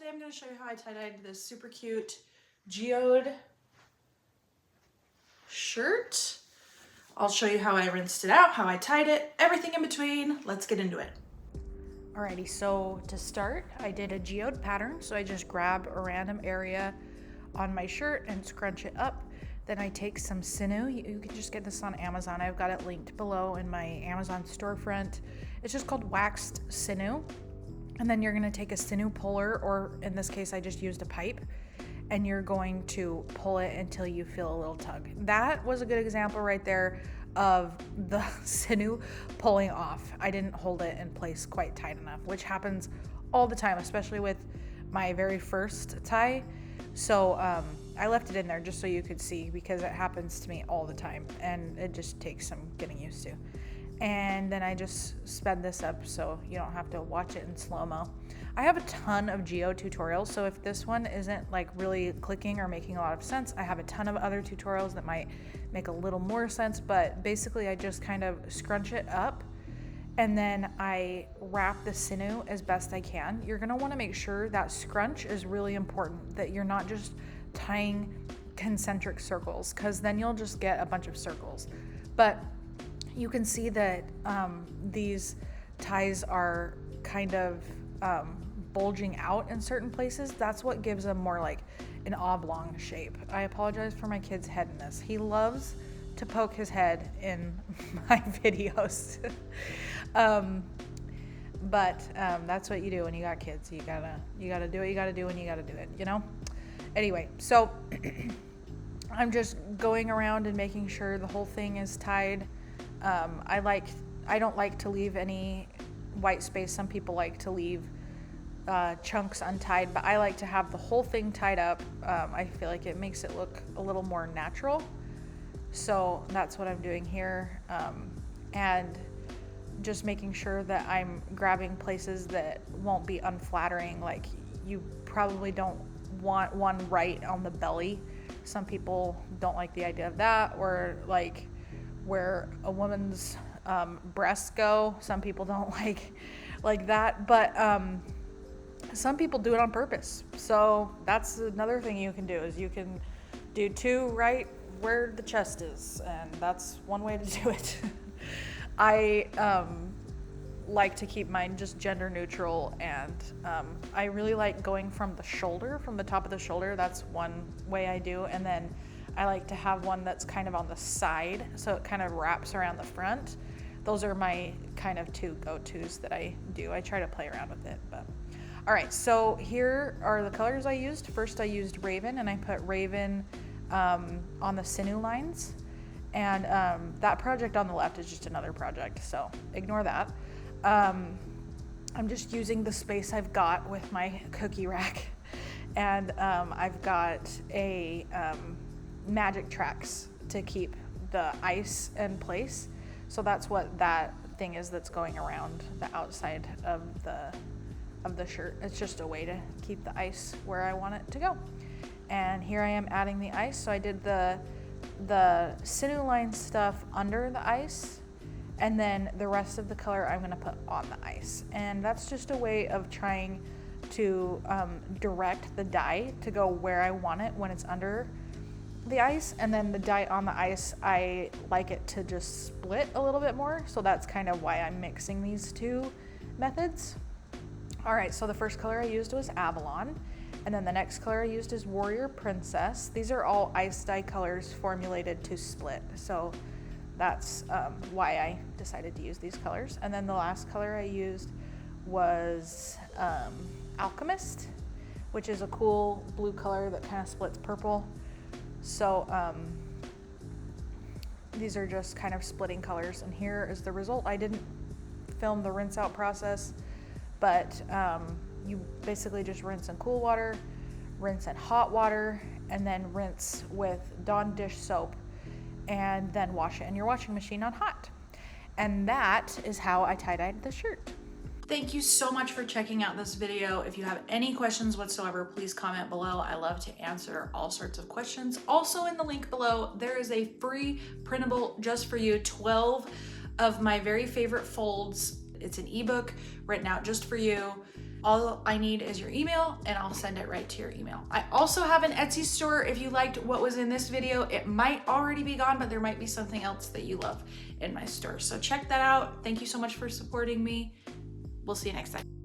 today I'm going to show you how I tie-dyed this super cute Geode shirt. I'll show you how I rinsed it out, how I tied it, everything in between. Let's get into it. Alrighty, so to start, I did a Geode pattern. So I just grab a random area on my shirt and scrunch it up. Then I take some sinew. You can just get this on Amazon. I've got it linked below in my Amazon storefront. It's just called waxed sinew. And then you're gonna take a sinew puller, or in this case, I just used a pipe, and you're going to pull it until you feel a little tug. That was a good example right there of the sinew pulling off. I didn't hold it in place quite tight enough, which happens all the time, especially with my very first tie. So I left it in there just so you could see, because it happens to me all the time and it just takes some getting used to. And then I just sped this up so you don't have to watch it in slow-mo. I have a ton of Geode tutorials, so if this one isn't like really clicking or making a lot of sense, I have a ton of other tutorials that might make a little more sense, but basically I just kind of scrunch it up and then I wrap the sinew as best I can. You're gonna wanna make sure that scrunch is really important, that you're not just tying concentric circles, because then you'll just get a bunch of circles. But you can see that these ties are kind of bulging out in certain places. That's what gives them more like an oblong shape. I apologize for my kid's head in this. He loves to poke his head in my videos. But that's what you do when you got kids. You gotta do what you gotta do when you gotta do it, you know? Anyway, so I'm just going around and making sure the whole thing is tied. I don't like to leave any white space. Some people like to leave chunks untied, but I like to have the whole thing tied up. I feel like it makes it look a little more natural. So that's what I'm doing here. And just making sure that I'm grabbing places that won't be unflattering. Like, you probably don't want one right on the belly. Some people don't like the idea of that, or like where a woman's breasts go. Some people don't like that, but some people do it on purpose. So that's another thing you can do, is you can do two right where the chest is, and that's one way to do it. I like to keep mine just gender neutral, and I really like going from the shoulder, from the top of the shoulder. That's one way I do, and then I like to have one that's kind of on the side, so it kind of wraps around the front. Those are my kind of two go-tos that I do. I try to play around with it, but all right, so here are the colors I used. First I used Raven, and I put Raven on the sinew lines, and that project on the left is just another project, so ignore that. I'm just using the space I've got with my cookie rack, and I've got a magic tracks to keep the ice in place. So that's what that thing is that's going around the outside of the shirt. It's just a way to keep the ice where I want it to go. And here I am adding the ice. So I did the sinew line stuff under the ice, and then the rest of the color I'm gonna put on the ice. And that's just a way of trying to direct the dye to go where I want it when it's under the ice. And then the dye on the ice, I like it to just split a little bit more. So that's kind of why I'm mixing these two methods. All right, so the first color I used was Avalon. And then the next color I used is Warrior Princess. These are all ice dye colors formulated to split. So that's why I decided to use these colors. And then the last color I used was Alchemist, which is a cool blue color that kind of splits purple. So these are just kind of splitting colors, and here is the result. I didn't film the rinse out process, but you basically just rinse in cool water, rinse in hot water, and then rinse with Dawn dish soap, and then wash it in your washing machine on hot. And that is how I tie-dyed the shirt. Thank you so much for checking out this video. If you have any questions whatsoever, please comment below. I love to answer all sorts of questions. Also in the link below, there is a free printable just for you, 12 of my very favorite folds. It's an ebook written out just for you. All I need is your email and I'll send it right to your email. I also have an Etsy store. If you liked what was in this video, it might already be gone, but there might be something else that you love in my store. So check that out. Thank you so much for supporting me. We'll see you next time.